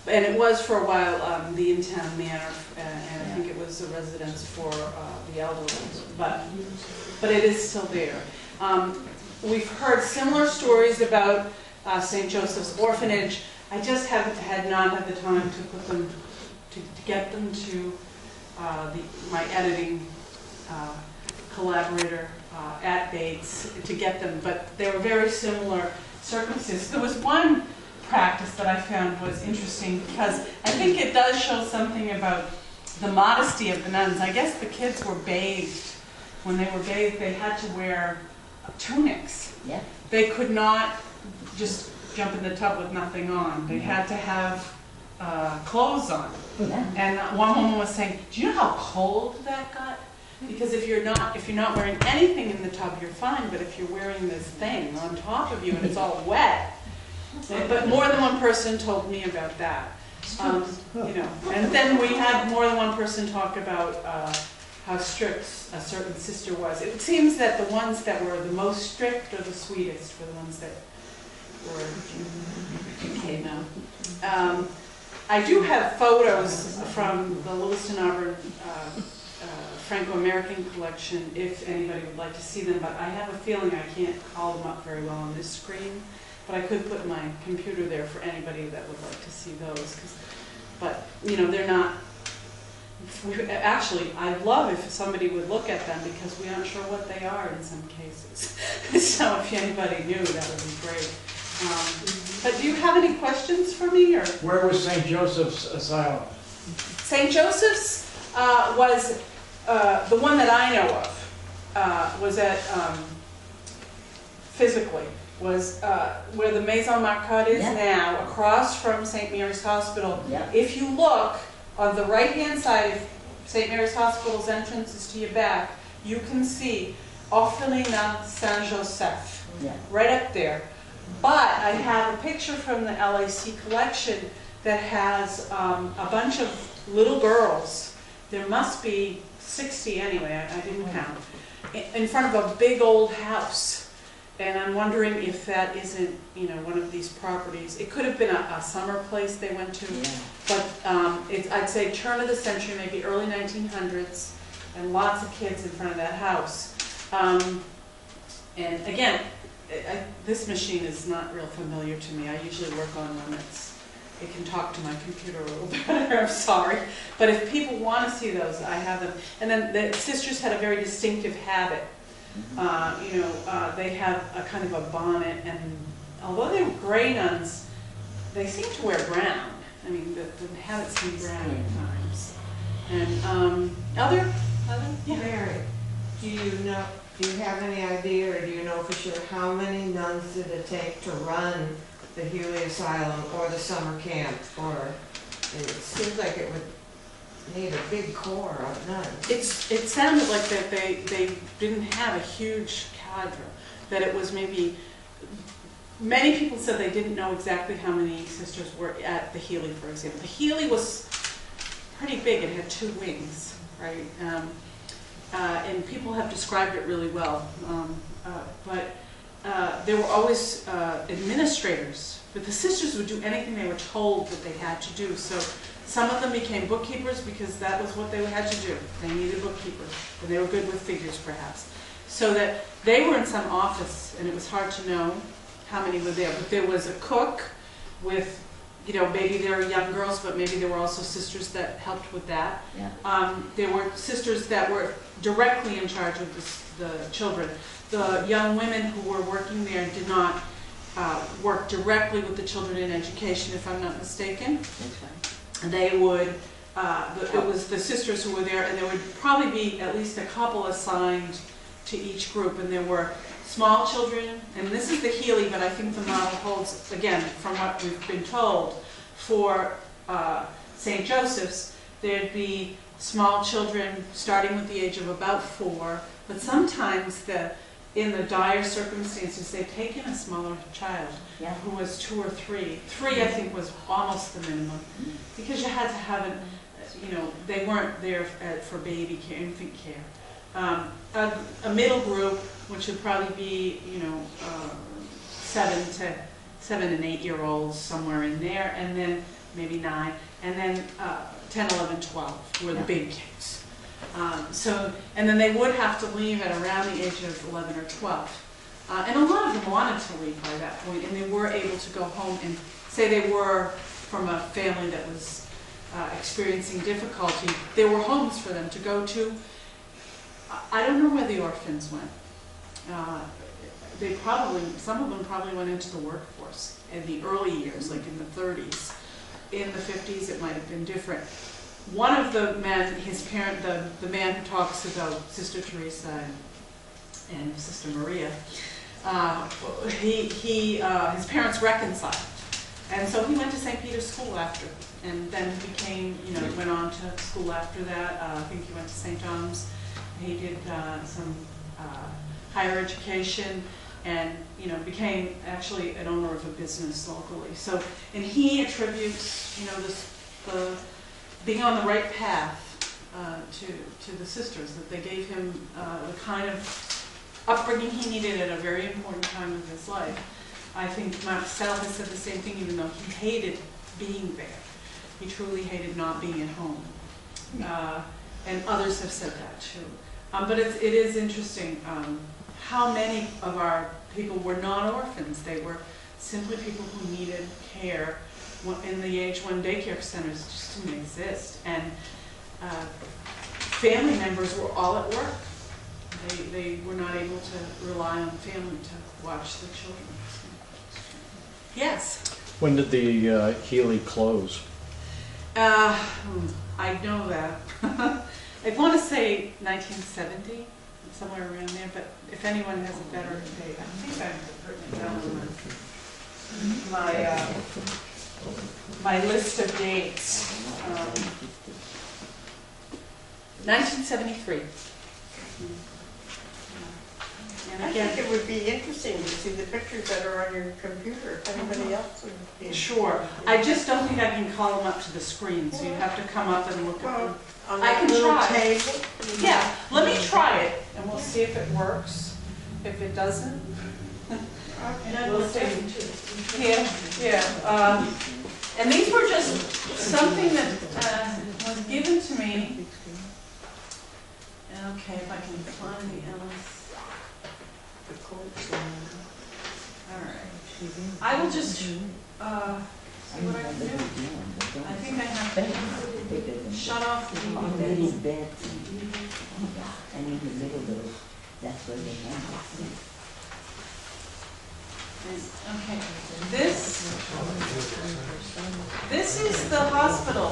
And it was for a while the in-town manor, and I think it was a residence for the elderly, but it is still there. We've heard similar stories about St. Joseph's Orphanage. I just had not had the time to put them, to get them to my editing collaborator at Bates to get them, but they were very similar circumstances. There was one practice that I found was interesting because I think it does show something about the modesty of the nuns. I guess the kids were bathed. When they were bathed, they had to wear tunics. Yeah. They could not just jump in the tub with nothing on. They had to have clothes on. Yeah. And one woman was saying, "Do you know how cold that got? Because if you're not wearing anything in the tub, you're fine. But if you're wearing this thing on top of you and it's all wet." But more than one person told me about that. You know, and then we had more than one person talk about how strict a certain sister was. It seems that the ones that were the most strict or the sweetest were the ones that were, okay, no. I do have photos from the Lewiston Auburn Franco-American collection if anybody would like to see them, but I have a feeling I can't call them up very well on this screen. But I could put my computer there for anybody that would like to see those. But, you know, they're not... Actually, I'd love if somebody would look at them because we aren't sure what they are in some cases. So if anybody knew, that would be great. But do you have any questions for me? Or? Where was St. Joseph's Asylum? St. Joseph's was the one that I know of, was at, physically, was where the Maison Marcotte is now, across from St. Mary's Hospital. If you look on the right-hand side of St. Mary's Hospital's entrance is to your back, you can see Orphelinat Saint-Joseph, right up there. But I have a picture from the LAC collection that has a bunch of little girls. There must be 60 anyway, I didn't count, in front of a big old house. And I'm wondering if that isn't, you know, one of these properties. It could have been a summer place they went to, but I'd say turn of the century, maybe early 1900s, and lots of kids in front of that house. And again, this machine is not real familiar to me. I usually work on one it can talk to my computer a little better, I'm sorry. But if people want to see those, I have them. And then the sisters had a very distinctive habit. You know, they have a kind of a bonnet, and although they were Grey Nuns, they seem to wear brown. I mean, the habits seem brown at times. And other? Yeah. Mary, do you have any idea, or do you know for sure how many nuns did it take to run the Healy Asylum or the summer camp? Or it seems like it would need a big core of nuns. It sounded like that they didn't have a huge cadre, that it was maybe, many people said they didn't know exactly how many sisters were at the Healy, for example. The Healy was pretty big, it had 2 wings, right? And people have described it really well. But there were always administrators, but the sisters would do anything they were told that they had to do. So some of them became bookkeepers because that was what they had to do. They needed bookkeepers, and they were good with figures, perhaps. So that they were in some office, and it was hard to know how many were there. But there was a cook with, you know, maybe there were young girls, but maybe there were also sisters that helped with that. There were sisters that were directly in charge of the children. The young women who were working there did not work directly with the children in education, if I'm not mistaken. They would, it was the sisters who were there, and there would probably be at least a couple assigned to each group, and there were small children, and this is the Healy, but I think the model holds, again, from what we've been told, for St. Joseph's, there'd be small children starting with the age of about 4, but sometimes in the dire circumstances, they'd taken a smaller child who was 2 or 3. 3, I think, was almost the minimum, because you had to have it, you know, they weren't there for baby care, infant care. A middle group, which would probably be, you know, 7 and 8-year-olds, somewhere in there, and then maybe 9, and then 10, 11, 12 were the big kids. And then they would have to leave at around the age of 11 or 12. And a lot of them wanted to leave by that point, and they were able to go home and say they were from a family that was experiencing difficulty. There were homes for them to go to. I don't know where the orphans went. Some of them probably went into the workforce in the early years, like in the 30s. In the 50s, it might have been different. One of the men, his parent, the man who talks about Sister Teresa and Sister Maria, his parents reconciled. And so he went to St. Peter's School after, and then became, went on to school after that. I think he went to St. John's. He did some higher education, and became actually an owner of a business locally. So, and he attributes, the being on the right path to the sisters, that they gave him the kind of upbringing he needed at a very important time of his life. I think Marcel has said the same thing, even though he hated being there. He truly hated not being at home. And others have said that too. But it is interesting how many of our people were not orphans. They were simply people who needed care in the age when daycare centers just didn't exist. And family members were all at work. They were not able to rely on family to watch the children. Yes? When did the Healy close? I know that. I want to say 1970, somewhere around there, but if anyone has a better date, I think I've written it down on my list of dates. 1973. And I again, think it would be interesting to see the pictures that are on your computer, if anybody else would be. sure. I just don't think I can call them up to the screen, so you have to come up and look at them. On I that can little try. table. Yeah, let me try it, and we'll see if it works. If it doesn't, we'll see. Yeah. And these were just something that was given to me. Okay, if I can find the Ellis. All right. I will just see what I can do. I think I have to shut off the Little beds, and in the middle though, that's where they have it. Okay, this is the hospital.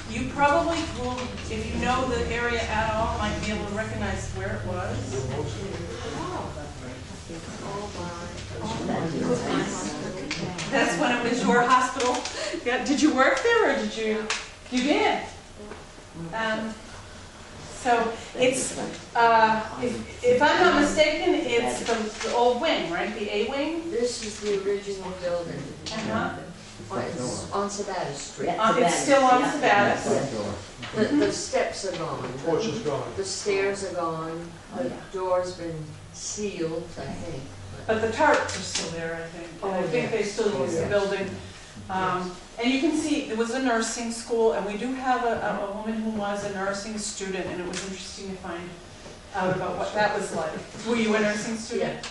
You probably will, if you know the area at all, might be able to recognize where it was. That's when it was your hospital. Yeah, did you work there, or did you? You did. So it's, if I'm not mistaken, it's the old wing, right? The A wing? This is the original building. Uh-huh. On Sabbath Street. It's still on Sabatis. The steps are gone. Porch is gone. The stairs are gone. The door's been sealed, I think. But the tarps are still there, I think. And I think they still use the building. And you can see, it was a nursing school, and we do have a woman who was a nursing student, and it was interesting to find out about what that was like. Were you a nursing student? Yeah.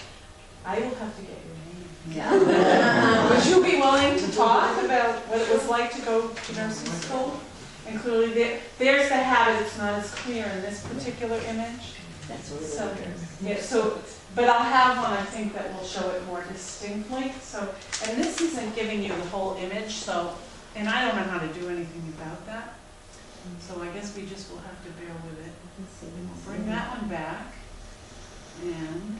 I will have to get your name. Yeah. Would you be willing to talk about what it was like to go to nursing school? And clearly, there's the habit. It's not as clear in this particular image. That's what it So, is. yeah, so, but I'll have one, I think, that will show it more distinctly. So, and this isn't giving you the whole image, so, and I don't know how to do anything about that. So I guess we just will have to bear with it. We'll bring that one back. And,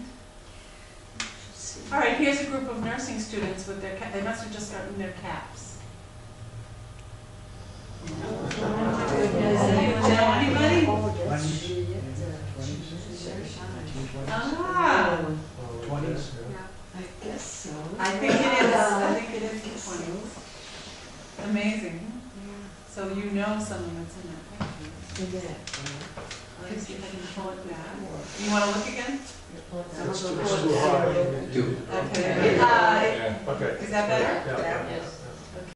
all right, here's a group of nursing students with their, they must have just gotten their caps. Know anybody? Ah, 20s. I guess so. I think it is. I think it is the 20s. Amazing. So you know someone that's in that picture. Let me see if I can pull it back. You want to look again? It's too high. Okay. Okay. Is that better? Yeah. Yes.